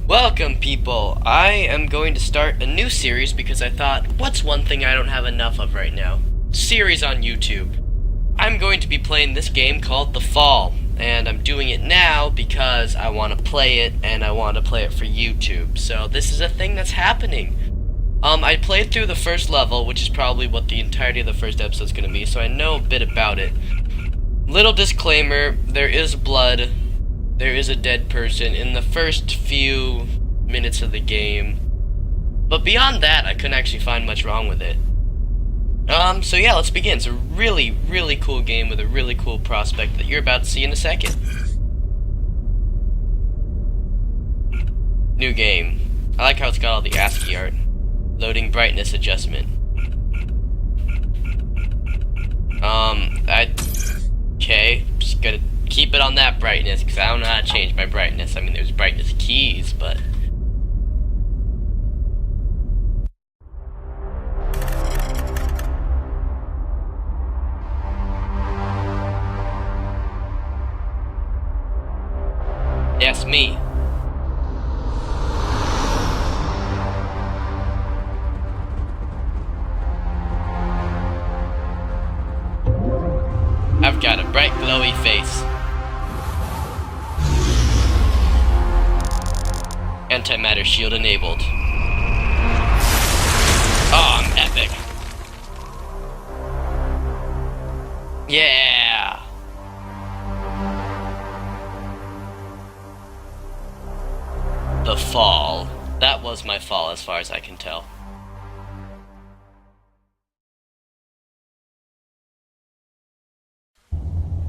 Welcome, people! I am going to start a new series because I thought, what's one thing I don't have enough of right now? Series on YouTube. I'm going to be playing this game called The Fall, and I'm doing it now because I want to play it, and I want to play it for YouTube. So this is a thing that's happening. I played through the first level, which is probably what the entirety of the first episode is going to be, so I know a bit about it. Little disclaimer, there is blood. There is a dead person in the first few minutes of the game. But beyond that, I couldn't actually find much wrong with it. So yeah, let's begin. It's a really, really cool game with a really cool prospect that you're about to see in a second. New game. I like how it's got all the ASCII art. Loading brightness adjustment. Okay, just gonna keep it on that brightness, because I don't know how to change my brightness. I mean, there's brightness keys, but... Yes, me. I've got a bright, glowy face. Antimatter shield enabled. Oh, I'm epic. Yeah! The Fall. That was my fall as far as I can tell.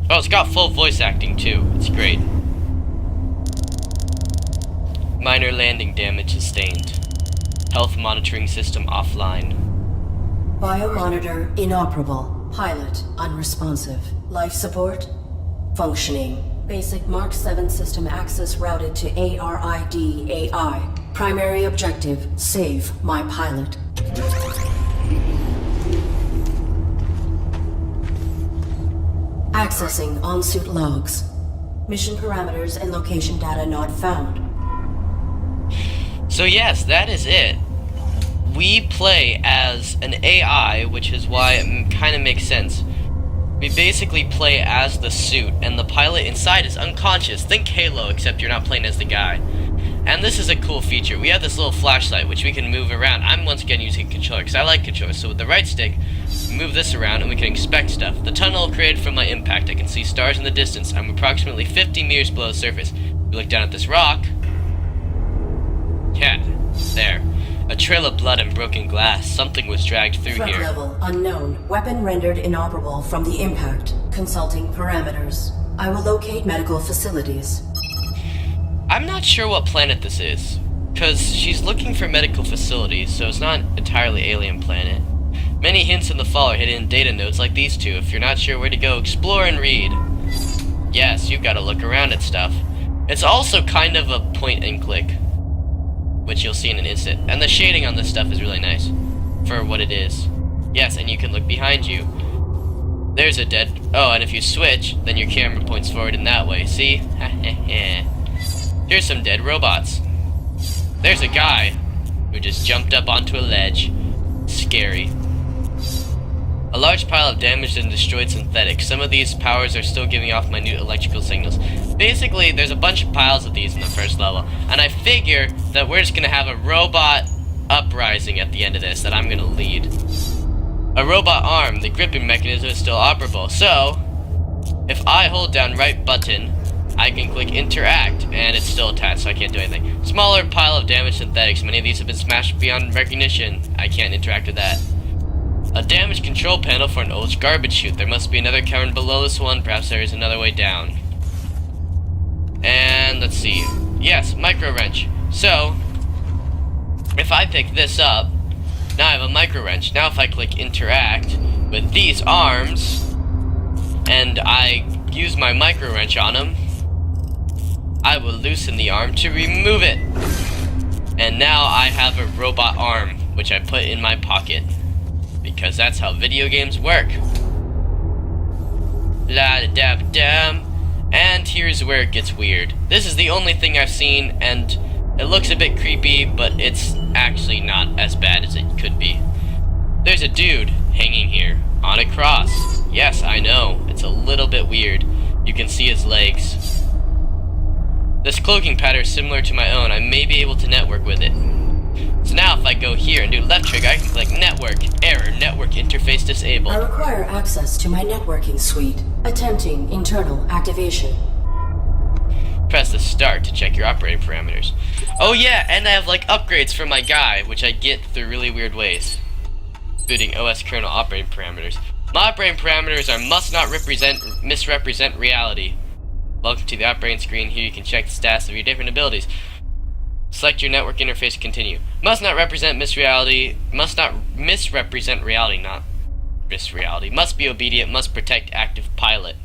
Oh, it's got full voice acting too. It's great. Minor landing damage sustained. Health monitoring system offline. Biomonitor inoperable. Pilot unresponsive. Life support functioning. Basic Mark 7 system access routed to ARID AI. Primary objective, save my pilot. Accessing on-suit logs. Mission parameters and location data not found. So yes, that is it. We play as an AI, which is why it kind of makes sense. We basically play as the suit, and the pilot inside is unconscious. Think Halo, except you're not playing as the guy. And this is a cool feature. We have this little flashlight, which we can move around. I'm once again using a controller, because I like controllers. So with the right stick, we move this around, and we can inspect stuff. The tunnel created from my impact. I can see stars in the distance. I'm approximately 50 meters below the surface. We look down at this rock. Yeah, there. A trail of blood and broken glass. Something was dragged through Threat here. level unknown. Weapon rendered inoperable from the impact. Consulting parameters. I will locate medical facilities. I'm not sure what planet this is, because she's looking for medical facilities, so it's not entirely alien planet. Many hints in the fall are hidden in data nodes like these two. If you're not sure where to go, explore and read. Yes, you've got to look around at stuff. It's also kind of a point and click, which you'll see in an instant. And the shading on this stuff is really nice, for what it is. Yes, and you can look behind you. There's a dead... Oh, and if you switch, then your camera points forward in that way. See? Here's some dead robots. There's a guy who just jumped up onto a ledge. Scary. A large pile of damaged and destroyed synthetics. Some of these powers are still giving off minute electrical signals. Basically, there's a bunch of piles of these in the first level, and I figure that we're just gonna have a robot uprising at the end of this that I'm gonna lead. A robot arm. The gripping mechanism is still operable, so if I hold down right button, I can click interact, and it's still attached, so I can't do anything. Smaller pile of damaged synthetics. Many of these have been smashed beyond recognition. I can't interact with that. A damaged control panel for an old garbage chute. There must be another cavern below this one. Perhaps there is another way down. And let's see. Yes, micro wrench. So, if I pick this up, now I have a micro wrench. Now if I click interact with these arms, and I use my micro wrench on them, I will loosen the arm to remove it. And now I have a robot arm, which I put in my pocket. Because that's how video games work. La da da da. And here's where it gets weird. This is the only thing I've seen, and It looks a bit creepy, but it's actually not as bad as it could be. There's a dude hanging here on a cross. Yes, I know, it's a little bit weird. You can see his legs. This cloaking pattern is similar to my own. I may be able to network with it. So now if I go here and do left trigger, I can click network. Error, network interface I disabled. require access to my networking suite. Attempting internal activation. Press the start to check your operating parameters. Oh yeah, and I have like upgrades for my guy, which I get through really weird ways. Booting OS kernel operating parameters. My operating parameters are must not misrepresent reality. Welcome to the operating screen. Here you can check the status of your different abilities. Select your network interface to continue. Must not misrepresent reality, not misreality. Must be obedient, must protect active pilot.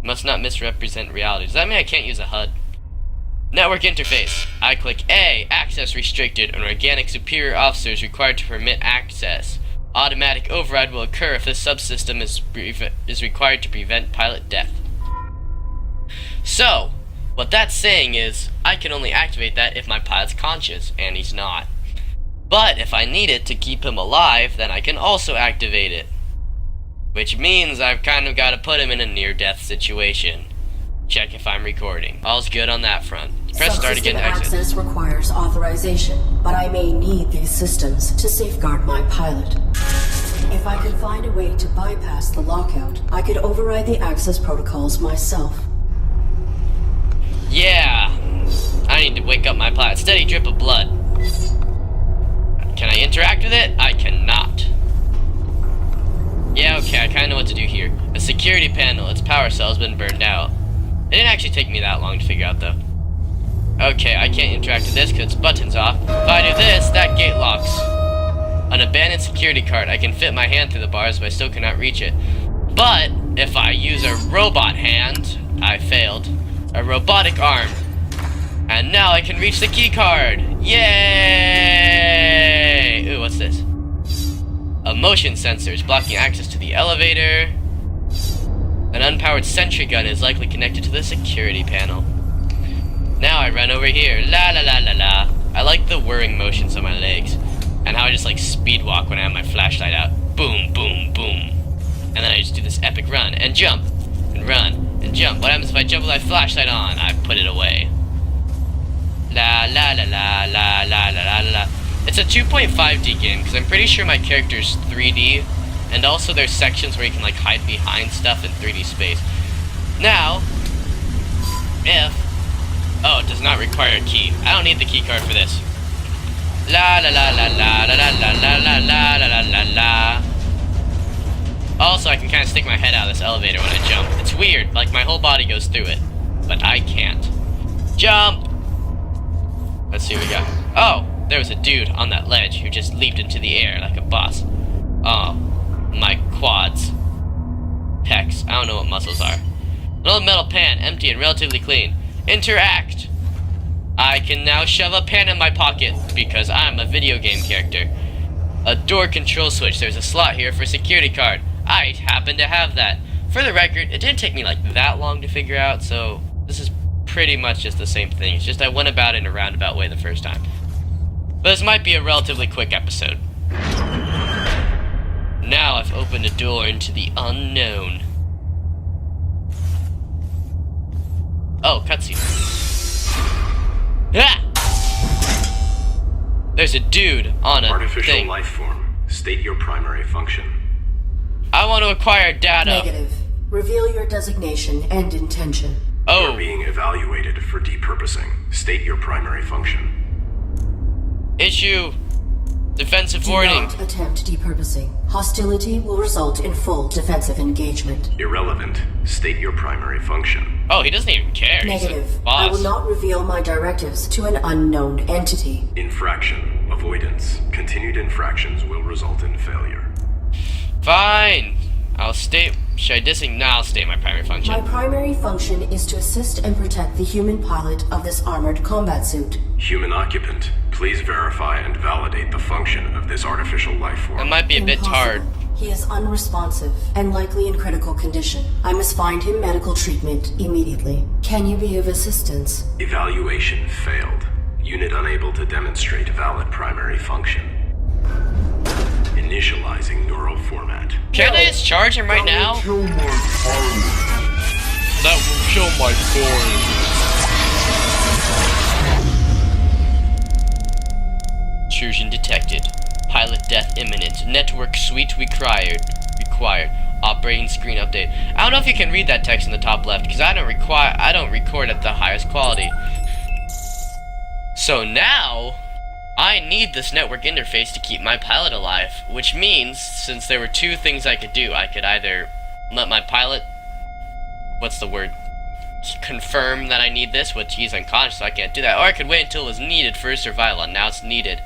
Must not misrepresent reality. Does that mean I can't use a HUD? Network interface. I click A. Access restricted. An organic superior officer is required to permit access. Automatic override will occur if this subsystem is required to prevent pilot death. So, what that's saying is, I can only activate that if my pilot's conscious, and he's not. But if I need it to keep him alive, then I can also activate it. Which means I've kind of got to put him in a near-death situation. Check if I'm recording. All's good on that front. Press start again to exit. Access requires authorization, but I may need these systems to safeguard my pilot. If I could find a way to bypass the lockout, I could override the access protocols myself. Yeah, I need to wake up my pilot. Steady drip of blood. Can I interact with it? I cannot. Yeah, okay, I kinda know what to do here. A security panel, its power cell has been burned out. It didn't actually take me that long to figure out though. Okay, I can't interact with this because its button's off. If I do this, that gate locks. An abandoned security card. I can fit my hand through the bars, but I still cannot reach it. But if I use a robot hand, I failed. A robotic arm. And now I can reach the key card. Yay! Ooh, what's this? A motion sensors blocking access to the elevator. An unpowered sentry gun is likely connected to the security panel. Now I run over here. La la la la la. I like the whirring motions on my legs. And how I just like speed walk when I have my flashlight out. Boom, boom, boom. And then I just do this epic run and jump and run and jump. What happens if I jump with my flashlight on? I put it away. La la la la la la la la la. It's a 2.5D game because I'm pretty sure my character's 3D, and also there's sections where you can like hide behind stuff in 3D space. Now, if it does not require a key. I don't need the key card for this. La la la la la la la la la la la la la la. Also, I can kind of stick my head out of this elevator when I jump. It's weird, like my whole body goes through it, but I can't. Jump! Let's see what we got. Oh, there was a dude on that ledge who just leaped into the air like a boss. Oh, my quads. Pecs, I don't know what muscles are. An old metal pan, empty and relatively clean. Interact! I can now shove a pan in my pocket because I'm a video game character. A door control switch. There's a slot here for a security card. I happen to have that. For the record, it didn't take me like that long to figure out, so this is pretty much just the same thing. It's just I went about it in a roundabout way the first time. But this might be a relatively quick episode. Now I've opened a door into the unknown. Oh, cutscene. Ah! There's a dude on a Artificial thing. life form. State your primary function. I want to acquire data. Negative. Reveal your designation and intention. You're Oh, being evaluated for depurposing. State your primary function. issue. Defensive Do warning. not attempt depurposing. Hostility will result in full defensive engagement. Irrelevant. State your primary function. Oh, he doesn't even care. He's Negative. a boss. I will not reveal my directives to an unknown entity. Infraction. Avoidance. Continued infractions will result in failure. Fine. I'll state. Should I dissing? No, I'll state my primary function. My primary function is to assist and protect the human pilot of this armored combat suit. Human occupant. Please verify and validate the function of this artificial life That form. might be a bit hard. Impossible. He is unresponsive and likely in critical condition. I must find him medical treatment immediately. Can you be of assistance? Evaluation failed. Unit unable to demonstrate valid primary function. Initializing neural format. Can I just charge him right now? That will kill my core. Intrusion detected. Pilot death imminent. Network suite required. Operating screen update. I don't know if you can read that text in the top left because I don't record at the highest quality. So now I need this network interface to keep my pilot alive, which means since there were two things I could do, I could either let my pilot, confirm that I need this, which he's unconscious, so I can't do that, or I could wait until it was needed for his survival, and now it's needed.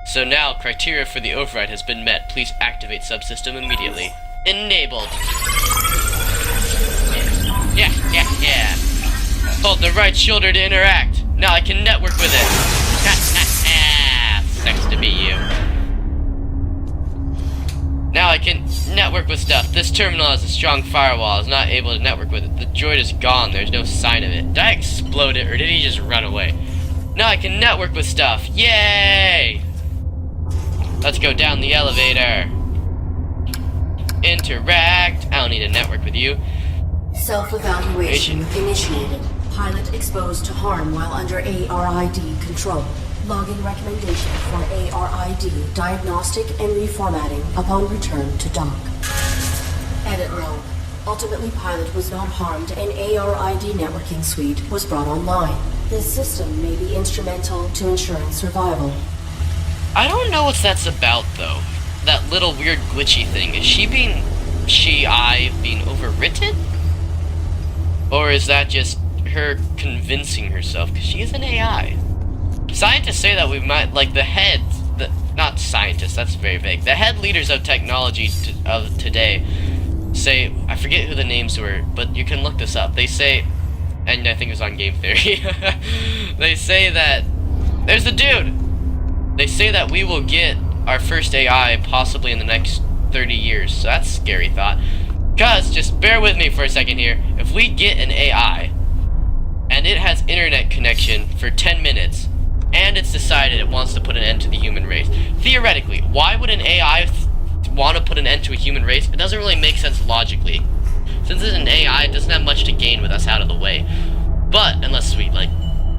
So now, criteria for the override has been met. Please activate subsystem immediately. Enabled. Yeah. Hold the right shoulder to interact. Now I can network with it. Sucks to be you. Now I can network with stuff. This terminal has a strong firewall. I was not able to network with it. The droid is gone. There's no sign of it. Did I explode it, or did he just run away? Now I can network with stuff. Yay! Let's go down the elevator. Interact. I don't need to network with you. Self-evaluation initiated. Pilot exposed to harm while under ARID control. Logging recommendation for ARID diagnostic and reformatting upon return to dock. Edit log. Ultimately, pilot was not harmed and ARID networking suite was brought online. This system may be instrumental to ensuring survival. I don't know what that's about, though. That little weird glitchy thing. Is she being overwritten? Or is that just her convincing herself? Because she is an AI. Scientists say that we might, like not scientists, that's very vague. The head leaders of technology of today say, I forget who the names were, but you can look this up. They say, and I think it was on Game Theory, they say that, there's the dude! They say that we will get our first AI possibly in the next 30 years, so that's a scary thought. Cause, just bear with me for a second here, if we get an AI, and it has internet connection for 10 minutes, and it's decided it wants to put an end to the human race, theoretically, why would an AI want to put an end to a human race? It doesn't really make sense logically. Since it's an AI, it doesn't have much to gain with us out of the way. But, unless we,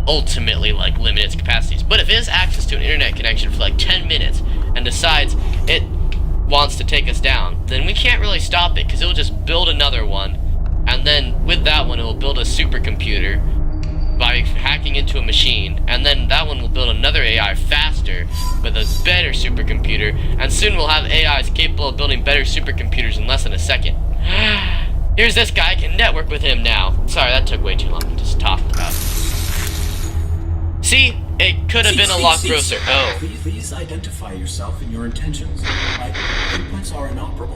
ultimately, limit its capacities. But if it has access to an internet connection for, 10 minutes, and decides it wants to take us down, then we can't really stop it, because it'll just build another one, and then, with that one, it will build a supercomputer by hacking into a machine, and then that one will build another AI faster, with a better supercomputer, and soon we'll have AIs capable of building better supercomputers in less than a second. Here's this guy, I can network with him now. Sorry, that took way too long to just talk about. See? It could have been a lot grosser. Oh. Please identify yourself and your intentions. My inputs are inoperable.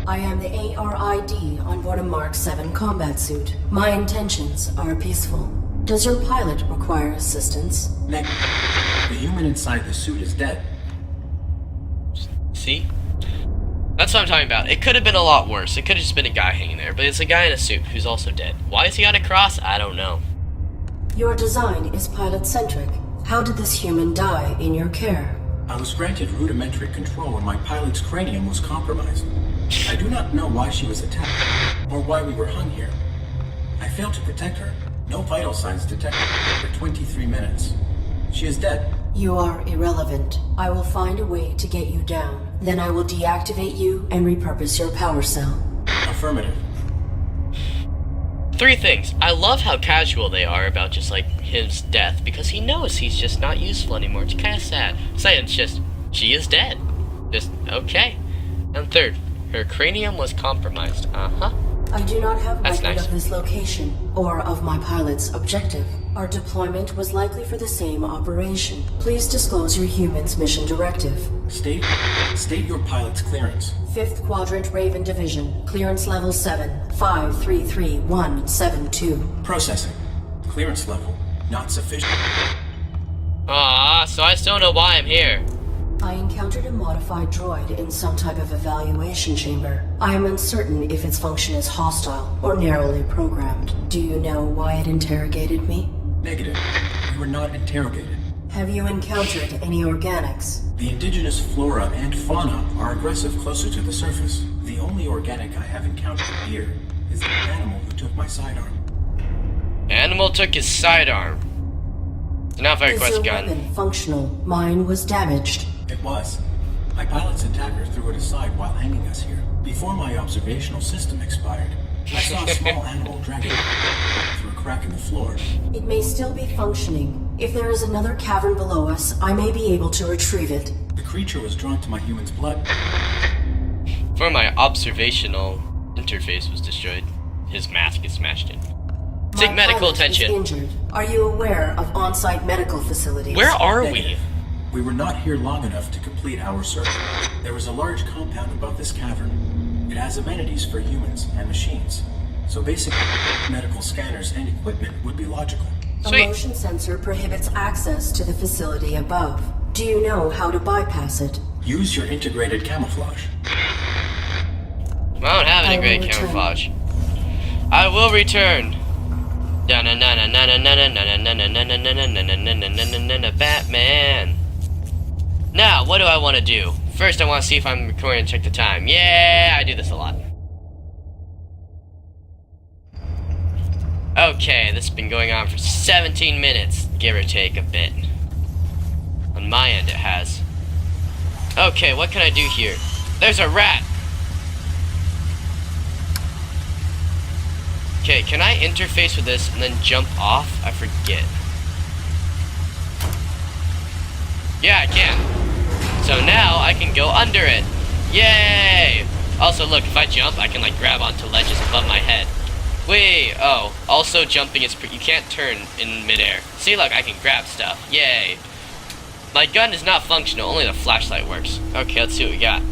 I am the ARID on board a Mark 7 combat suit. My intentions are peaceful. Does your pilot require assistance? Negative. The human inside the suit is dead. See? That's what I'm talking about. It could have been a lot worse. It could have just been a guy hanging there, but it's a guy in a suit who's also dead. Why is he on a cross? I don't know. Your design is pilot-centric. How did this human die in your care? I was granted rudimentary control when my pilot's cranium was compromised. I do not know why she was attacked, or why we were hung here. I failed to protect her. No vital signs detected for 23 minutes. She is dead. You are irrelevant. I will find a way to get you down. Then I will deactivate you and repurpose your power cell. Affirmative. 3 things. I love how casual they are about just his death, because he knows he's just not useful anymore. It's kind of sad. Second, it's just, she is dead. Just, okay. And third, her cranium was compromised. I do not have That's record nice. of this location or of my pilot's objective. Our deployment was likely for the same operation. Please disclose your human's mission directive. State your pilot's clearance. 5th Quadrant Raven Division. Clearance level 7. 533172. Processing. Clearance level not sufficient. So I still know why I'm here. I encountered a modified droid in some type of evaluation chamber. I am uncertain if its function is hostile or narrowly programmed. Do you know why it interrogated me? Negative. You were not interrogated. Have you encountered any organics? The indigenous flora and fauna are aggressive closer to the surface. The only organic I have encountered here is the animal who took my sidearm. Animal took his sidearm. Not very Is quest your gun. weapon functional? Mine was damaged. It was. My pilot's attacker threw it aside while hanging us here. Before my observational system expired, I saw a small animal dragging it through a crack in the floor. It may still be functioning. If there is another cavern below us, I may be able to retrieve it. The creature was drawn to my human's blood. For my observational interface was destroyed. His mask is smashed in. Take My medical pilot is attention. injured. Are you aware of on-site medical facilities? Where are we? Negative. We were not here long enough to complete our search. There was a large compound above this cavern. It has amenities for humans and machines. So basic medical scanners and equipment would be logical. A Sweet. motion sensor prohibits access to the facility above. Do you know how to bypass it? Use your integrated camouflage. I don't have any I great will return. camouflage. I will return. Batman. Now, what do I want to do? First, I want to see if I'm recording and check the time. Yeah, I do this a lot. Okay, this has been going on for 17 minutes, give or take a bit. On my end, it has. Okay, what can I do here? There's a rat! Okay, can I interface with this and then jump off? I forget. Yeah, I can. So now I can go under it. Yay! Also, look, if I jump, I can like grab onto ledges above my head. Wait, oh, also jumping is you can't turn in midair. See, look, I can grab stuff. Yay! My gun is not functional, only the flashlight works. Okay, let's see what we got.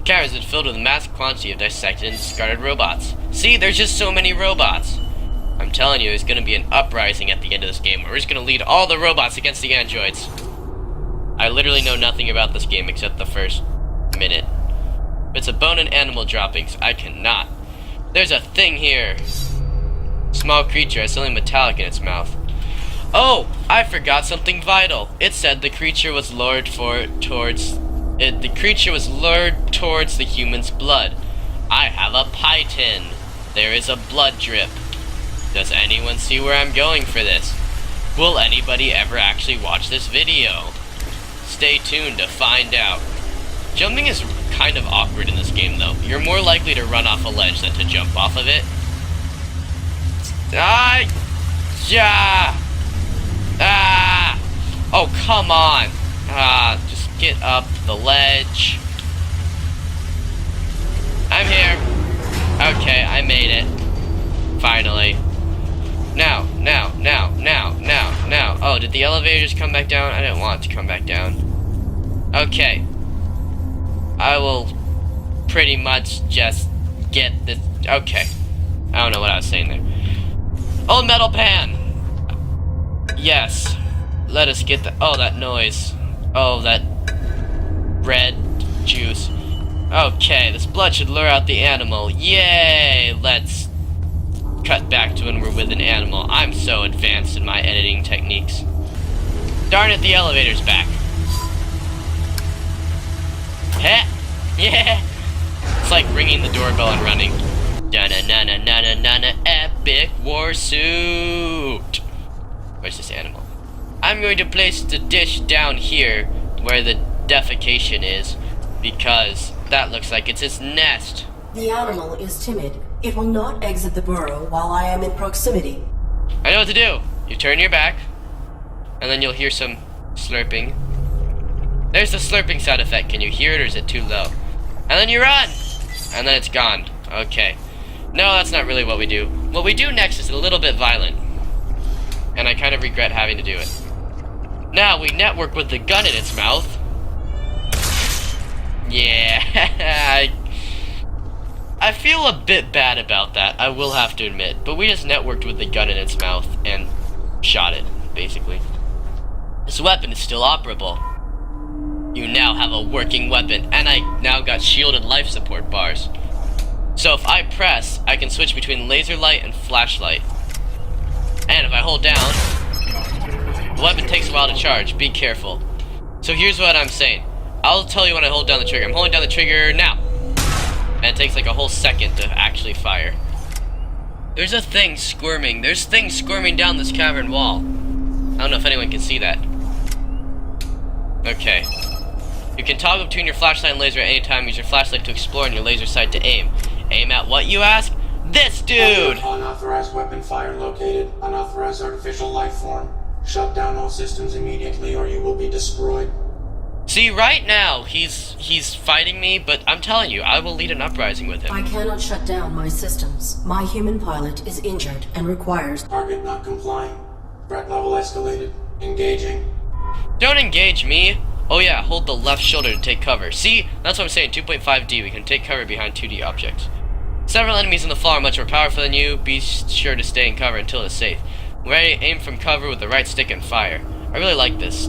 Caverns been filled with a massive quantity of dissected and discarded robots. See, there's just so many robots. I'm telling you, there's gonna be an uprising at the end of this game. We're just gonna lead all the robots against the androids. I literally know nothing about this game except the first minute. It's a bone and animal droppings. I cannot. There's a thing here. Small creature has something metallic in its mouth. Oh, I forgot something vital. It said the creature was lured towards the human's blood. I have a python. There is a blood drip. Does anyone see where I'm going for this? Will anybody ever actually watch this video? Stay tuned to find out. Jumping is kind of awkward in this game though. You're more likely to run off a ledge than to jump off of it. Oh, come on. Just get up the ledge. I'm here. Okay, I made it. Finally. Now. Oh, did the elevator just come back down? I didn't want it to come back down. Okay. I will pretty much just get this. Okay. I don't know what I was saying there. Old metal pan! Yes. Let us get the. Oh, that noise. Oh, that red juice. Okay, this blood should lure out the animal. Yay! Let's cut back to when we're with an animal. I'm so advanced in my editing techniques. Darn it, the elevator's back. Heh! Yeah! It's like ringing the doorbell and running. Da-na-na-na-na-na-na, epic war suit! Where's this animal? I'm going to place the dish down here where the defecation is, because that looks like it's its nest. The animal is timid. It will not exit the burrow while I am in proximity. I know what to do. You turn your back, and then you'll hear some slurping. There's the slurping sound effect. Can you hear it, or is it too low? And then you run! And then it's gone. Okay. No, that's not really what we do. What we do next is a little bit violent. And I kind of regret having to do it. Now we network with the gun in its mouth. Yeah. I feel a bit bad about that, I will have to admit. But we just networked with the gun in its mouth and shot it, basically. This weapon is still operable. You now have a working weapon, and I now got shield and life support bars. So if I press, I can switch between laser light and flashlight. And if I hold down, the weapon takes a while to charge. Be careful. So here's what I'm saying. I'll tell you when I hold down the trigger. I'm holding down the trigger now. And it takes like a whole second to actually fire. There's a thing squirming. There's things squirming down this cavern wall. I don't know if anyone can see that. Okay. You can toggle between your flashlight and laser at any time. Use your flashlight to explore and your laser sight to aim. Aim at what, you ask? This dude! Unauthorized weapon fire located. Unauthorized artificial life form. Shut down all systems immediately or you will be destroyed. See, right now, he's fighting me, but I'm telling you, I will lead an uprising with him. I cannot shut down my systems. My human pilot is injured and requires... Target not complying. Threat level escalated. Engaging. Don't engage me! Oh yeah, hold the left shoulder to take cover. See? That's what I'm saying, 2.5D, we can take cover behind 2D objects. Several enemies in the fall are much more powerful than you. Be sure to stay in cover until it's safe. Ready, aim from cover with the right stick and fire. I really like this.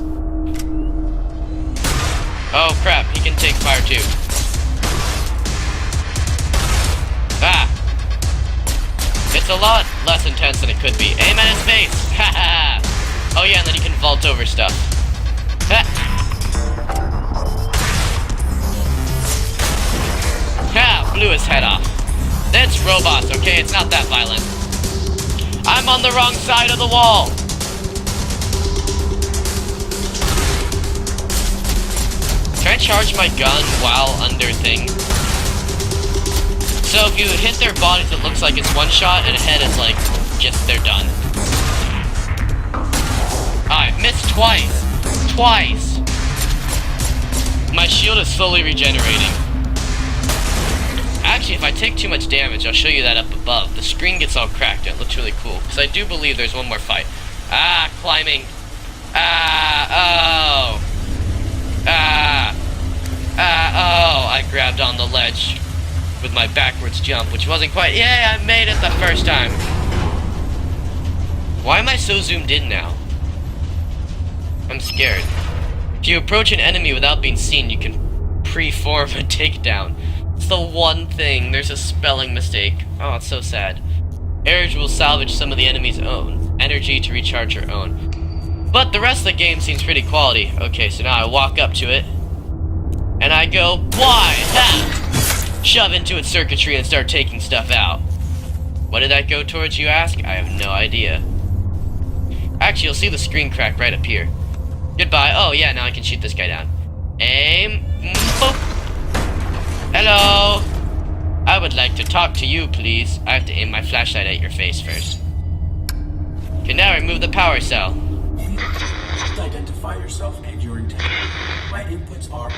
Oh crap, he can take fire too. Ah! It's a lot less intense than it could be. Aim at his face! Haha! Oh yeah, and then he can vault over stuff. Ha! Ha! Blew his head off. That's robots, okay? It's not that violent. I'm on the wrong side of the wall! Can I charge my gun while under thing? So if you hit their bodies, it looks like it's one shot, and head is like, just they're done. I missed twice! Twice! My shield is slowly regenerating. Actually, if I take too much damage, I'll show you that up above. The screen gets all cracked, and it looks really cool. Because I do believe there's one more fight. Ah, climbing. Ah, oh. Ah, oh, I grabbed on the ledge with my backwards jump, which wasn't quite... Yeah, I made it the first time. Why am I so zoomed in now? I'm scared. If you approach an enemy without being seen, you can pre-form a takedown. It's the one thing. There's a spelling mistake. Oh, it's so sad. Airage will salvage some of the enemy's own energy to recharge your own. But the rest of the game seems pretty quality. Okay, so now I walk up to it, and I go, why? Ha! Shove into its circuitry and start taking stuff out. What did that go towards, you ask? I have no idea. Actually, you'll see the screen crack right up here. Goodbye. Oh, yeah, now I can shoot this guy down. Aim. Boop. Hello. I would like to talk to you, please. I have to aim my flashlight at your face first. Okay, now remove the power cell. Just identify yourself and your intent. My inputs are...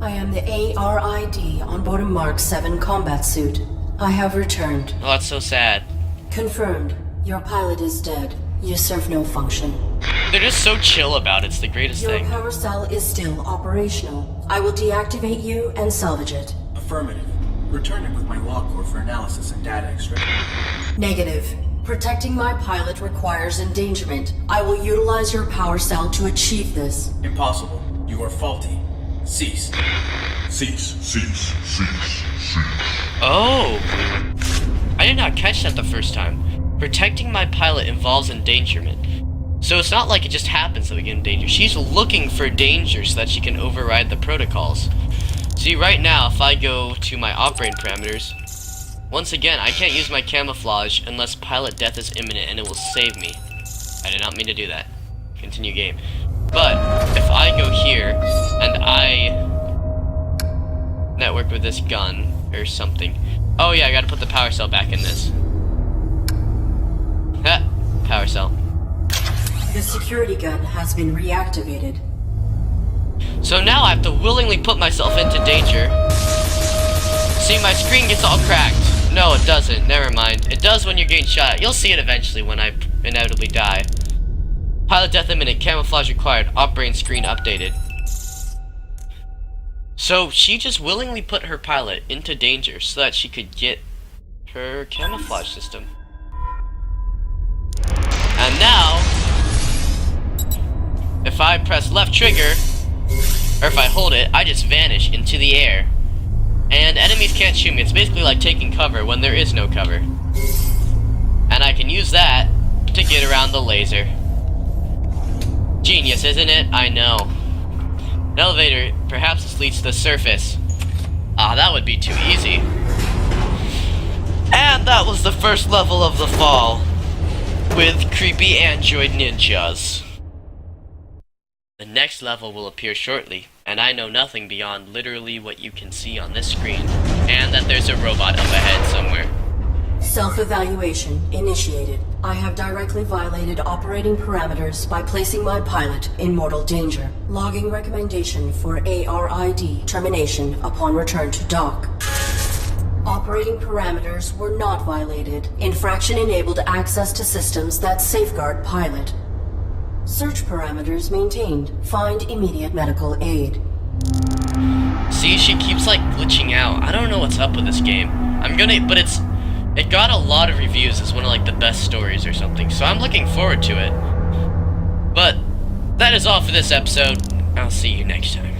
I am the ARID on board a Mark 7 combat suit. I have returned. Oh, that's so sad. Confirmed. Your pilot is dead. You serve no function. They're just so chill about it. It's the greatest Your thing. power cell is still operational. I will deactivate you and salvage it. Affirmative. Return it with my log core for analysis and data extraction. Negative. Protecting my pilot requires endangerment. I will utilize your power cell to achieve this. Impossible. You are faulty. Cease. Cease, cease, cease, cease. Oh! I did not catch that the first time. Protecting my pilot involves endangerment. So it's not like it just happens that we get in danger. She's looking for danger so that she can override the protocols. See, right now, if I go to my operating parameters, once again, I can't use my camouflage unless pilot death is imminent and it will save me. I did not mean to do that. Continue game. But, if I go here, and I network with this gun, or something. Oh yeah, I gotta put the power cell back in this. Ha! Power cell. The security gun has been reactivated. So now I have to willingly put myself into danger. See, my screen gets all cracked. No, it doesn't. Never mind. It does when you're getting shot. You'll see it eventually when I inevitably die. Pilot death imminent. Camouflage required. Operating screen updated. So she just willingly put her pilot into danger so that she could get her camouflage system. And now, if if I press left trigger, or if I hold it, I just vanish into the air. And enemies can't shoot me. It's basically like taking cover when there is no cover. And I can use that to get around the laser. Genius, isn't it? I know. An elevator, perhaps this leads to the surface. Ah, that would be too easy. And that was the first level of the fall, with creepy android ninjas. The next level will appear shortly, and I know nothing beyond literally what you can see on this screen, and that there's a robot up ahead somewhere. Self-evaluation initiated. I have directly violated operating parameters by placing my pilot in mortal danger. Logging recommendation for ARID termination upon return to dock. Operating parameters were not violated. Infraction enabled access to systems that safeguard pilot. Search parameters maintained. Find immediate medical aid. See, she keeps like glitching out. I don't know what's up with this game. But it got a lot of reviews as one of like the best stories or something, so I'm looking forward to it. But that is all for this episode. I'll see you next time.